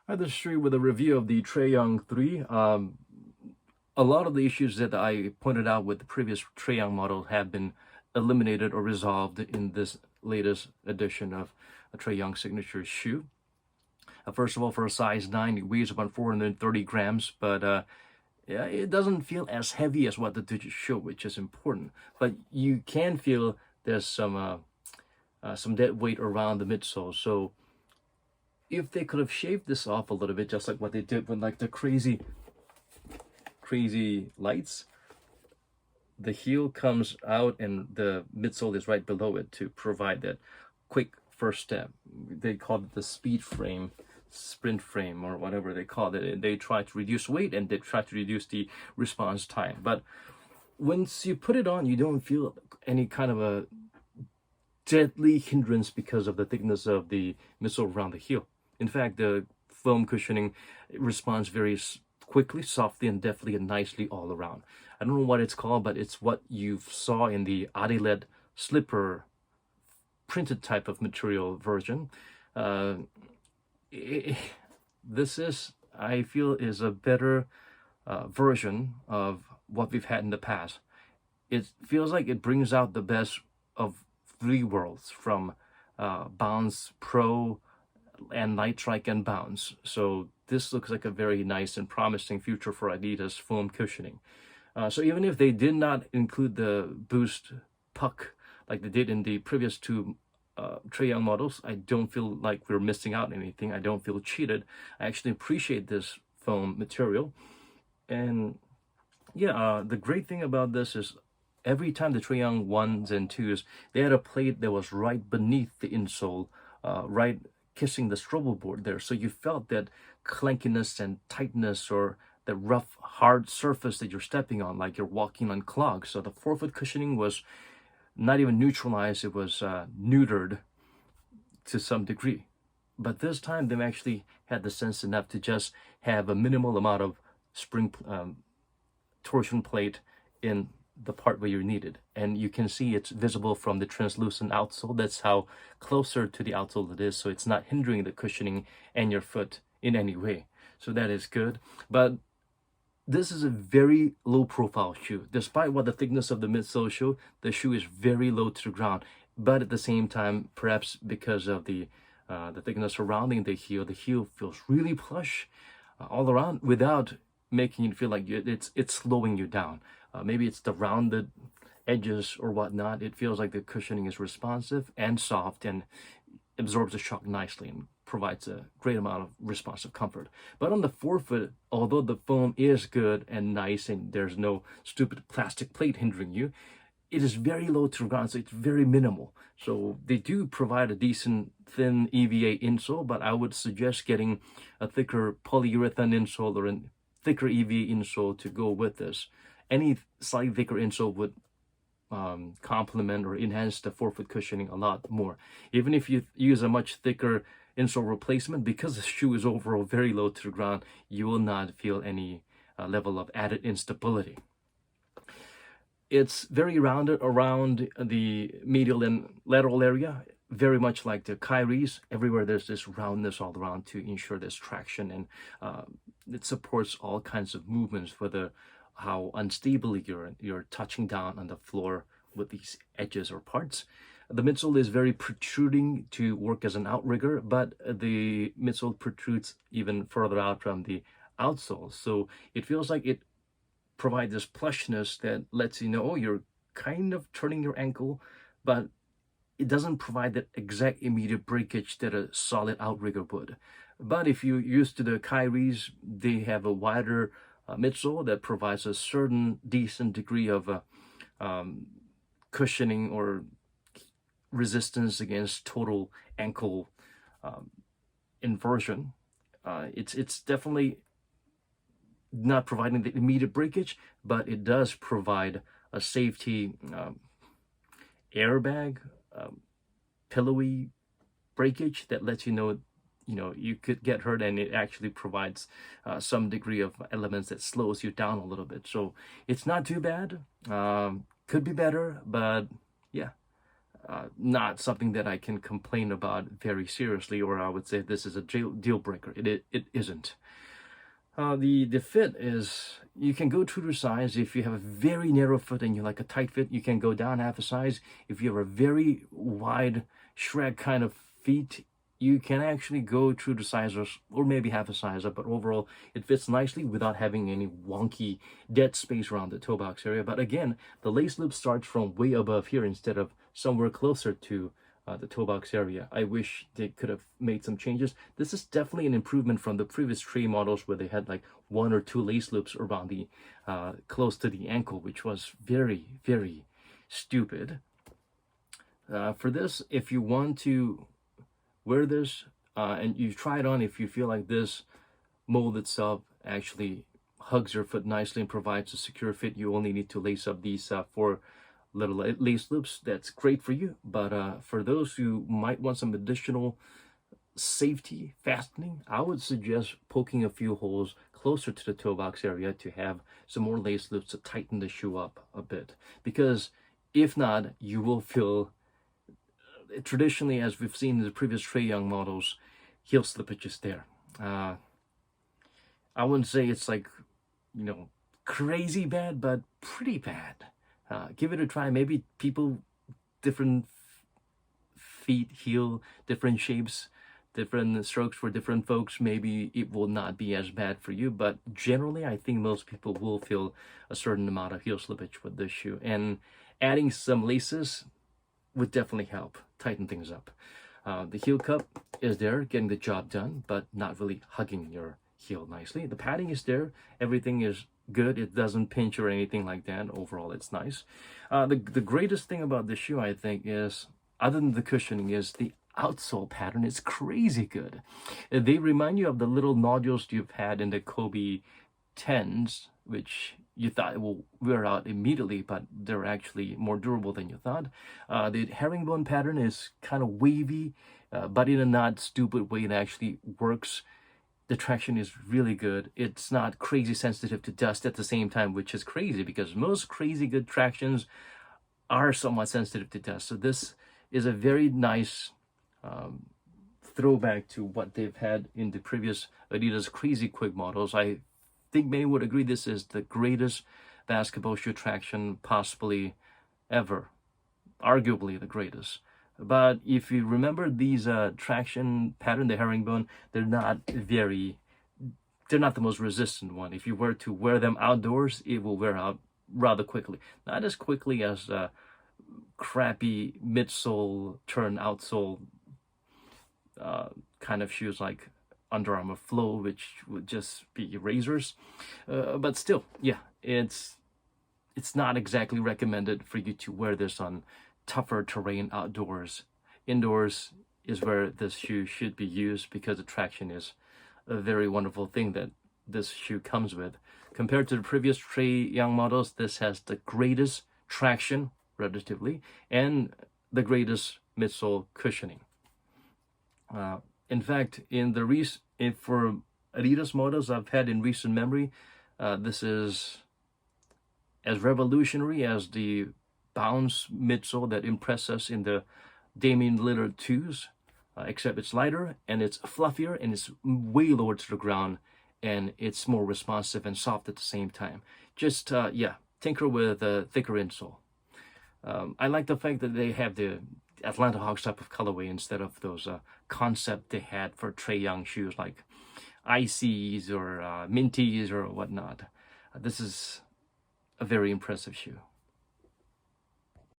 Hi, this is Sri with a review of the Trae 3. A lot of the issues that I pointed out with the previous Trae model have been eliminated or resolved in this latest edition of a Trae signature shoe. First of all, for a size 9, it weighs about 430 grams, but yeah, it doesn't feel as heavy as what the digits show, which is important. But you can feel there's some dead weight around the midsole. So if they could have shaved this off a little bit, just like what they did with like the crazy lights, the heel comes out and the midsole is right below it to provide that quick first step. They call it the speed frame, sprint frame, or whatever they call it. They try to reduce weight and they try to reduce the response time. But once you put it on, you don't feel any kind of a deadly hindrance because of the thickness of the midsole around the heel. In fact, the foam cushioning responds very quickly, softly, and deftly and nicely all around. I don't know what it's called, but it's what you saw in the adidas slipper printed type of material version. This is, I feel, is a better version of what we've had in the past. It feels like it brings out the best of three worlds, from Bounce Pro and Night Strike and Bounce. So this looks like a very nice and promising future for Adidas foam cushioning. So even if they did not include the boost puck like they did in the previous two Trae models, I don't feel like we're missing out on anything. I don't feel cheated. I actually appreciate this foam material. And yeah, the great thing about this is every time the Trae 1s and 2s, they had a plate that was right beneath the insole, right kissing the strobo board there. So you felt that clankiness and tightness, or the rough, hard surface that you're stepping on, like you're walking on clogs. So the forefoot cushioning was not even neutralized, it was neutered to some degree. But this time, they've actually had the sense enough to just have a minimal amount of spring torsion plate in the part where you need it, and you can see it's visible from the translucent outsole. That's how closer to the outsole it is, so it's not hindering the cushioning and your foot in any way. So that is good. But this is a very low profile shoe. Despite what the thickness of the midsole show, the shoe is very low to the ground. But at the same time, perhaps because of the thickness surrounding the heel feels really plush all around without making you feel like it's slowing you down. Maybe it's the rounded edges or whatnot. It feels like the cushioning is responsive and soft and absorbs the shock nicely and provides a great amount of responsive comfort. But on the forefoot, although the foam is good and nice and there's no stupid plastic plate hindering you, it is very low to the ground, so it's very minimal. So they do provide a decent thin EVA insole, but I would suggest getting a thicker polyurethane insole or a thicker EVA insole to go with this. Any slightly thicker insole would complement or enhance the forefoot cushioning a lot more. Even if you use a much thicker insole replacement, because the shoe is overall very low to the ground, you will not feel any level of added instability. It's very rounded around the medial and lateral area, very much like the Kyrie's. Everywhere there's this roundness all around to ensure there's traction, and it supports all kinds of movements, whether how unstable you're touching down on the floor with these edges or parts. The midsole is very protruding to work as an outrigger, but the midsole protrudes even further out from the outsole. So it feels like it provides this plushness that lets you know, oh, you're kind of turning your ankle, but it doesn't provide that exact immediate breakage that a solid outrigger would. But if you're used to the Kyrie's, they have a wider midsole that provides a certain decent degree of cushioning or resistance against total ankle inversion. It's definitely not providing the immediate breakage, but it does provide a safety airbag, pillowy breakage that lets you know you could get hurt, and it actually provides some degree of elements that slows you down a little bit. So it's not too bad. Could be better, but yeah, not something that I can complain about very seriously, or I would say this is a deal breaker. It isn't. The fit is, you can go true to size. If you have a very narrow foot and you like a tight fit, you can go down half a size. If you have a very wide Shrek kind of feet, you can actually go true to size, or maybe half a size up, but overall it fits nicely without having any wonky dead space around the toe box area. But again, the lace loop starts from way above here instead of somewhere closer to the toe box area. I wish they could have made some changes. This is definitely an improvement from the previous Trae models where they had like 1 or 2 lace loops around the close to the ankle, which was very, very stupid. For this, if you want to wear this and you try it on, if you feel like this mold itself actually hugs your foot nicely and provides a secure fit, you only need to lace up these 4 little lace loops. That's great for you. But for those who might want some additional safety fastening, I would suggest poking a few holes closer to the toe box area to have some more lace loops to tighten the shoe up a bit. Because if not, you will feel, traditionally, as we've seen in the previous Trae Young models, heel slippage is there. I wouldn't say it's like, crazy bad, but pretty bad. Give it a try. Maybe people, different feet, heel, different shapes, different strokes for different folks. Maybe it will not be as bad for you, but generally I think most people will feel a certain amount of heel slippage with this shoe, and adding some laces would definitely help tighten things up. The heel cup is there, getting the job done, but not really hugging your heel nicely. The padding is there. Everything is good. It doesn't pinch or anything like that. Overall, it's nice. The greatest thing about this shoe, I think, is, other than the cushioning, is the outsole pattern. Is crazy good. They remind you of the little nodules you've had in the Kobe 10s, which you thought it will wear out immediately, but they're actually more durable than you thought. The herringbone pattern is kind of wavy, but in a not stupid way. It actually works. The traction is really good. It's not crazy sensitive to dust at the same time, which is crazy because most crazy good tractions are somewhat sensitive to dust. So this is a very nice throwback to what they've had in the previous Adidas Crazy Quick models. I think many would agree this is the greatest basketball shoe traction possibly ever, arguably the greatest. But if you remember these traction pattern, the herringbone, they're not the most resistant one. If you were to wear them outdoors, it will wear out rather quickly. Not as quickly as crappy midsole turn outsole kind of shoes like Under Armour Flow, which would just be razors. But still, yeah, it's not exactly recommended for you to wear this on tougher terrain outdoors. Indoors is where this shoe should be used because the traction is a very wonderful thing that this shoe comes with. Compared to the previous Trae Young models, this has the greatest traction relatively and the greatest midsole cushioning. In fact, for Adidas models I've had in recent memory, this is as revolutionary as the bounce midsole that impressed us in the Damian Lillard 2s, except it's lighter and it's fluffier and it's way lower to the ground and it's more responsive and soft at the same time. Just, tinker with a thicker insole. I like the fact that they have the Atlanta Hawks type of colorway instead of those concept they had for Trae Young shoes like Icies or Minties or whatnot. This is a very impressive shoe.